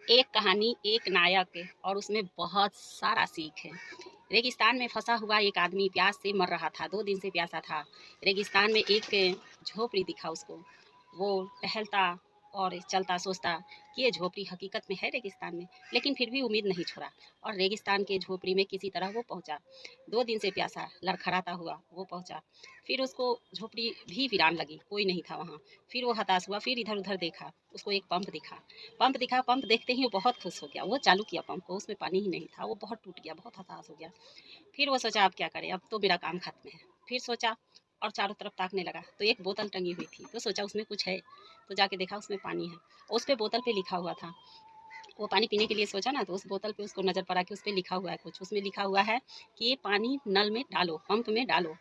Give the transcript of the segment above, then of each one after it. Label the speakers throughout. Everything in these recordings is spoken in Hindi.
Speaker 1: एक कहानी, एक नायक और उसमें बहुत सारा सीख है। रेगिस्तान में फंसा हुआ एक आदमी प्यास से मर रहा था, 2 दिन से प्यासा था। रेगिस्तान में एक झोपड़ी दिखा उसको। वो टहलता और चलता सोचता कि ये झोपड़ी हकीकत में है रेगिस्तान में, लेकिन फिर भी उम्मीद नहीं छोड़ा और रेगिस्तान के झोपड़ी में किसी तरह वो पहुंचा। 2 दिन से प्यासा लड़खड़ाता हुआ वो पहुंचा। फिर उसको झोपड़ी भी वीरान लगी, कोई नहीं था वहाँ। फिर वो हताश हुआ, फिर इधर उधर देखा, उसको एक पंप दिखा। पंप देखते ही वो बहुत खुश हो गया। वो चालू किया पंप को, उसमें पानी ही नहीं था। वो बहुत टूट गया, बहुत हताश हो गया। फिर वो सोचा अब क्या करें, अब तो मेरा काम खत्म है। फिर सोचा और चारों तरफ ताकने लगा तो एक बोतल टंगी हुई थी। तो सोचा उसमें कुछ है, तो जाके देखा उसमें पानी है। उस पे बोतल पे लिखा हुआ था। वो पानी पीने के लिए सोचा ना, तो उस बोतल पे उसको नजर पड़ा कि उस पे लिखा हुआ है कुछ। उसमें लिखा हुआ है कि ये पानी नल में डालो, पंप में डालो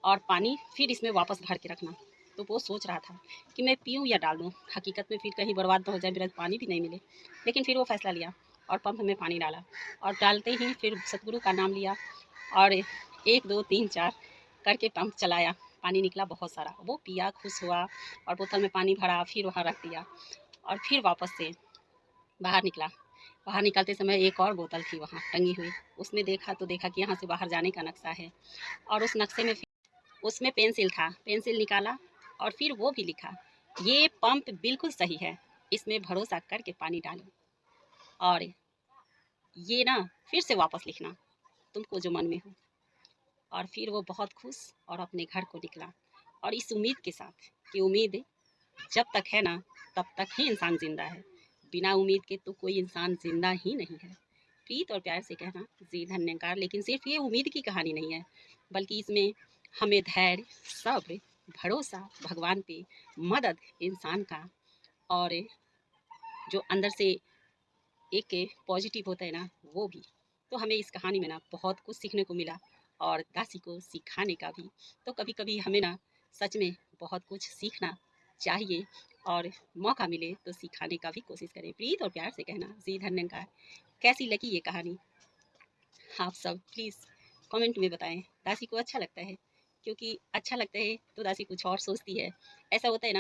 Speaker 1: और पानी फिर इसमें वापस भर के रखना। तो वो सोच रहा था कि मैं पीऊँ या डाल दूँ, हकीकत में फिर कहीं बर्बाद तो हो जाए, मेरा पानी भी नहीं मिले। लेकिन फिर वो फैसला लिया और पंप में पानी डाला और डालते ही फिर सतगुरु का नाम लिया और 1 2 3 4 करके पंप चलाया। पानी निकला बहुत सारा। वो पिया, खुश हुआ और बोतल में पानी भरा, फिर वहाँ रख दिया और फिर वापस से बाहर निकला। बाहर निकलते समय एक और बोतल थी वहाँ टंगी हुई। उसमें देखा तो देखा कि यहाँ से बाहर जाने का नक्शा है और उस नक्शे में उसमें पेंसिल था। पेंसिल निकाला और फिर वो भी लिखा, ये पंप बिल्कुल सही है, इसमें भरोसा करके पानी डालो और ये ना फिर से वापस लिखना तुमको जो मन में हो। और फिर वो बहुत खुश और अपने घर को निकला और इस उम्मीद के साथ कि उम्मीद जब तक है ना तब तक ही इंसान जिंदा है। बिना उम्मीद के तो कोई इंसान जिंदा ही नहीं है। प्रीत और प्यार से कहना जी धन्यकार। लेकिन सिर्फ ये उम्मीद की कहानी नहीं है, बल्कि इसमें हमें धैर्य, सब्र, भरोसा, भगवान पे, मदद, इंसान का और जो अंदर से एक पॉजिटिव होता है ना, वो भी। तो हमें इस कहानी में ना बहुत कुछ सीखने को मिला और दासी को सिखाने का भी। तो कभी कभी हमें ना सच में बहुत कुछ सीखना चाहिए और मौका मिले तो सिखाने का भी कोशिश करें। प्रीत और प्यार से कहना जी धन्यकार। कैसी लगी ये कहानी आप सब प्लीज़ कमेंट में बताएं। दासी को अच्छा लगता है, क्योंकि अच्छा लगता है तो दासी कुछ और सोचती है। ऐसा होता है ना।